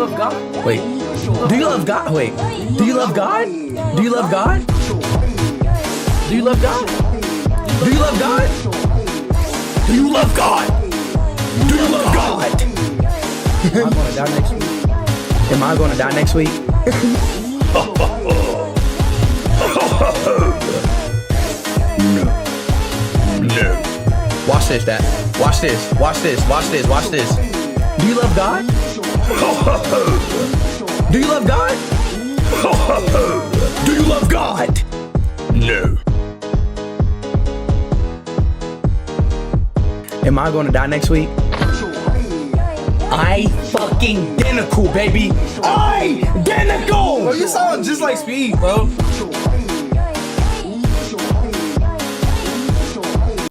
love God? Wait. Do you love God? Wait. Do you love God? Do you love God? Do you love God? Do you love God? Do you love God? Do you love God? Am I gonna die next week? Am I gonna die next week? No. Watch this, Dad. Watch this. Watch this. Watch this. Watch this. Do you love God? Do you love God? Do you love God? No. Am I gonna die next week? Identical, baby. Identical. Bro, you sound just like Speed, bro.